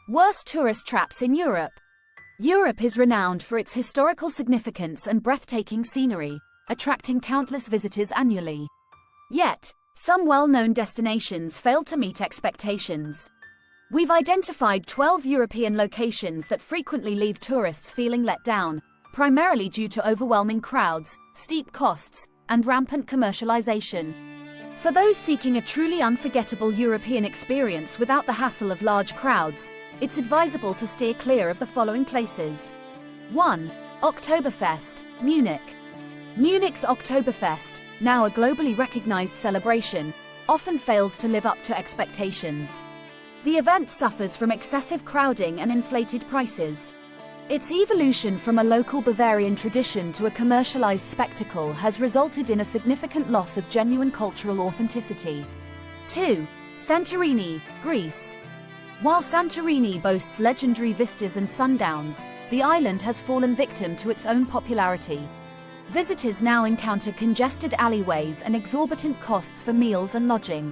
Worst tourist traps in Europe. Europe is renowned for its historical significance and breathtaking scenery, attracting countless visitors annually. Yet, some well-known destinations fail to meet expectations. We've identified 12 European locations that frequently leave tourists feeling let down, primarily due to overwhelming crowds, steep costs, and rampant commercialization. For those seeking a truly unforgettable European experience without the hassle of large crowds, it's advisable to steer clear of the following places. 1. Oktoberfest, Munich. Munich's Oktoberfest, now a globally recognized celebration, often fails to live up to expectations. The event suffers from excessive crowding and inflated prices. Its evolution from a local Bavarian tradition to a commercialized spectacle has resulted in a significant loss of genuine cultural authenticity. 2. Santorini, Greece. While Santorini boasts legendary vistas and sundowns, the island has fallen victim to its own popularity. Visitors now encounter congested alleyways and exorbitant costs for meals and lodging.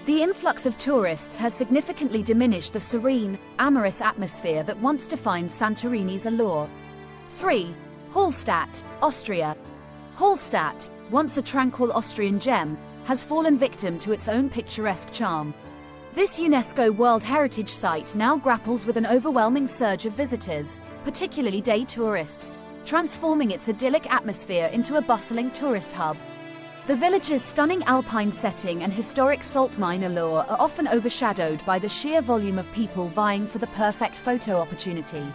The influx of tourists has significantly diminished the serene, amorous atmosphere that once defined Santorini's allure. 3. Hallstatt, Austria. Hallstatt, once a tranquil Austrian gem, has fallen victim to its own picturesque charm. This UNESCO World Heritage Site now grapples with an overwhelming surge of visitors, particularly day tourists, transforming its idyllic atmosphere into a bustling tourist hub. The village's stunning alpine setting and historic salt mine allure are often overshadowed by the sheer volume of people vying for the perfect photo opportunity.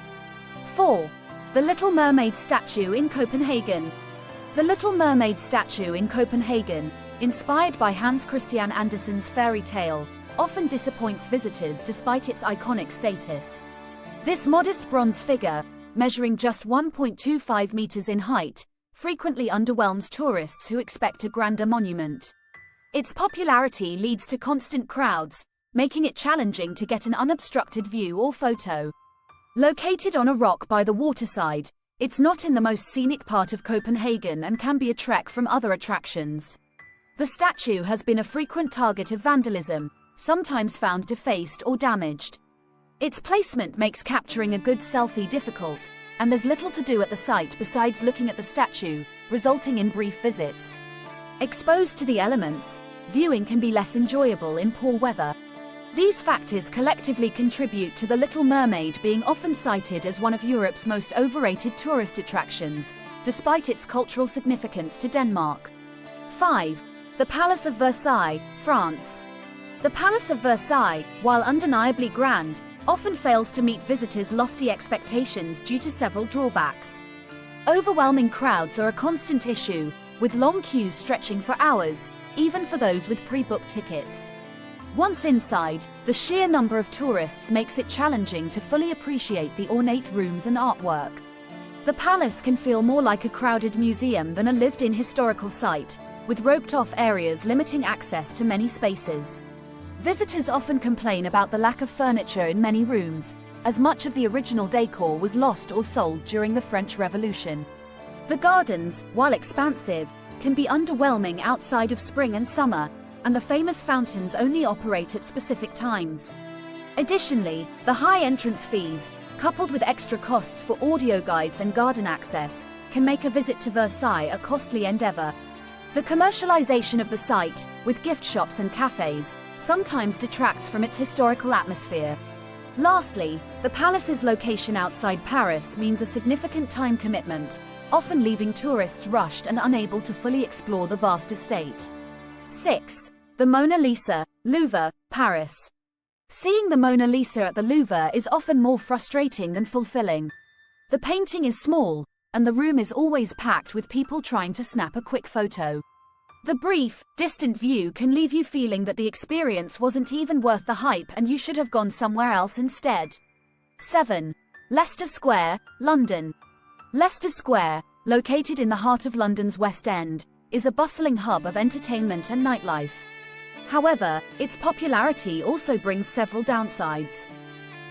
4. The Little Mermaid statue in Copenhagen. The Little Mermaid statue in Copenhagen, inspired by Hans Christian Andersen's fairy tale, often disappoints visitors despite its iconic status. This modest bronze figure, measuring just 1.25 meters in height, frequently underwhelms tourists who expect a grander monument. Its popularity leads to constant crowds, making it challenging to get an unobstructed view or photo. Located on a rock by the waterside, it's not in the most scenic part of Copenhagen and can be a trek from other attractions. The statue has been a frequent target of vandalism, sometimes found defaced or damaged. Its placement makes capturing a good selfie difficult, and there's little to do at the site besides looking at the statue, resulting in brief visits. Exposed to the elements, viewing can be less enjoyable in poor weather. These factors collectively contribute to The Little Mermaid being often cited as one of Europe's most overrated tourist attractions, despite its cultural significance to Denmark. 5. The Palace of Versailles, France. The Palace of Versailles, while undeniably grand, often fails to meet visitors' lofty expectations due to several drawbacks. Overwhelming crowds are a constant issue, with long queues stretching for hours, even for those with pre-booked tickets. Once inside, the sheer number of tourists makes it challenging to fully appreciate the ornate rooms and artwork. The palace can feel more like a crowded museum than a lived-in historical site, with roped-off areas limiting access to many spaces. Visitors often complain about the lack of furniture in many rooms, as much of the original decor was lost or sold during the French Revolution. The gardens, while expansive, can be underwhelming outside of spring and summer, and the famous fountains only operate at specific times. Additionally, the high entrance fees, coupled with extra costs for audio guides and garden access, can make a visit to Versailles a costly endeavor. The commercialization of the site, with gift shops and cafes, sometimes detracts from its historical atmosphere. Lastly, the palace's location outside Paris means a significant time commitment, often leaving tourists rushed and unable to fully explore the vast estate. 6. The Mona Lisa, Louvre, Paris. Seeing the Mona Lisa at the Louvre is often more frustrating than fulfilling. The painting is small, and the room is always packed with people trying to snap a quick photo. The brief, distant view can leave you feeling that the experience wasn't even worth the hype and you should have gone somewhere else instead. 7. Leicester Square, London. Leicester Square, located in the heart of London's West End, is a bustling hub of entertainment and nightlife. However, its popularity also brings several downsides.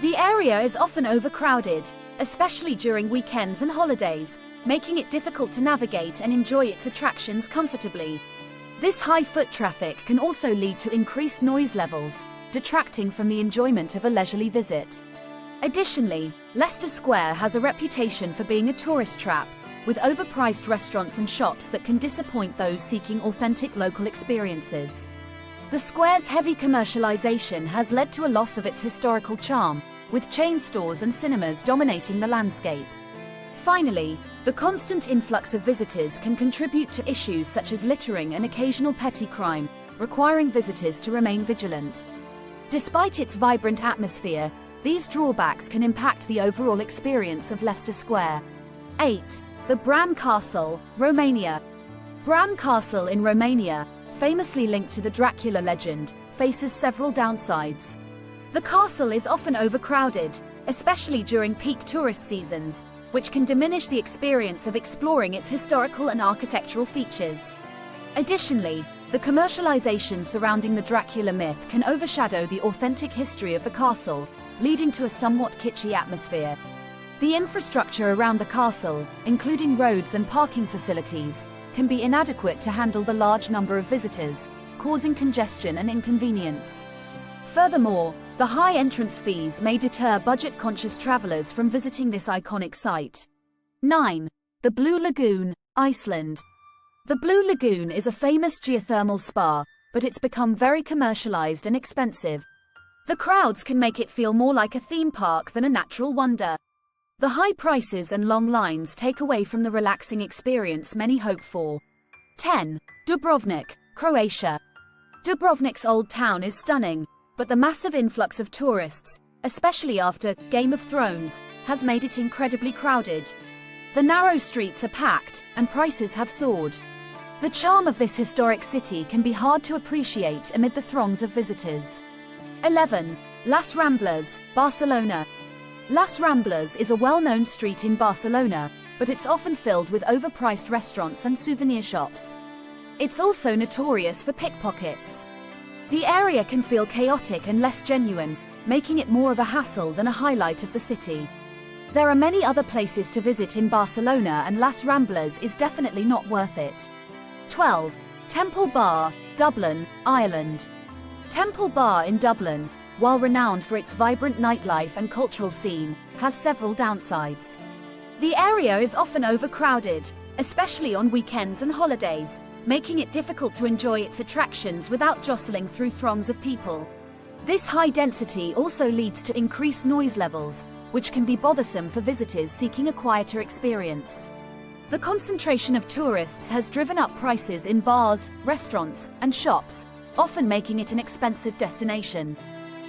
The area is often overcrowded, especially during weekends and holidays, making it difficult to navigate and enjoy its attractions comfortably. This high foot traffic can also lead to increased noise levels, detracting from the enjoyment of a leisurely visit. Additionally, Leicester Square has a reputation for being a tourist trap, with overpriced restaurants and shops that can disappoint those seeking authentic local experiences. The square's heavy commercialization has led to a loss of its historical charm, with chain stores and cinemas dominating the landscape. Finally, the constant influx of visitors can contribute to issues such as littering and occasional petty crime, requiring visitors to remain vigilant. Despite its vibrant atmosphere, these drawbacks can impact the overall experience of Leicester Square. 8. The Bran Castle, Romania. Bran Castle in Romania, famously linked to the Dracula legend, faces several downsides. The castle is often overcrowded, especially during peak tourist seasons, which can diminish the experience of exploring its historical and architectural features. Additionally, the commercialization surrounding the Dracula myth can overshadow the authentic history of the castle, leading to a somewhat kitschy atmosphere. The infrastructure around the castle, including roads and parking facilities, can be inadequate to handle the large number of visitors, causing congestion and inconvenience. Furthermore, the high entrance fees may deter budget-conscious travelers from visiting this iconic site. 9. The Blue Lagoon, Iceland. The Blue Lagoon is a famous geothermal spa, but it's become very commercialized and expensive. The crowds can make it feel more like a theme park than a natural wonder. The high prices and long lines take away from the relaxing experience many hope for. 10. Dubrovnik, Croatia. Dubrovnik's old town is stunning, but the massive influx of tourists, especially after Game of Thrones, has made it incredibly crowded. The narrow streets are packed, and prices have soared. The charm of this historic city can be hard to appreciate amid the throngs of visitors. 11. Las Rambles, Barcelona. Las Rambles is a well-known street in Barcelona, but it's often filled with overpriced restaurants and souvenir shops. It's also notorious for pickpockets. The area can feel chaotic and less genuine, making it more of a hassle than a highlight of the city. There are many other places to visit in Barcelona, and Las Rambles is definitely not worth it. 12. Temple Bar, Dublin, Ireland. Temple Bar in Dublin, while renowned for its vibrant nightlife and cultural scene, has several downsides. The area is often overcrowded, especially on weekends and holidays, making it difficult to enjoy its attractions without jostling through throngs of people. This high density also leads to increased noise levels, which can be bothersome for visitors seeking a quieter experience. The concentration of tourists has driven up prices in bars, restaurants, and shops, often making it an expensive destination.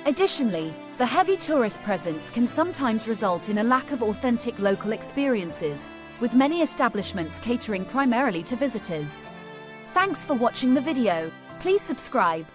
Additionally, the heavy tourist presence can sometimes result in a lack of authentic local experiences, with many establishments catering primarily to visitors. Thanks for watching the video. Please subscribe.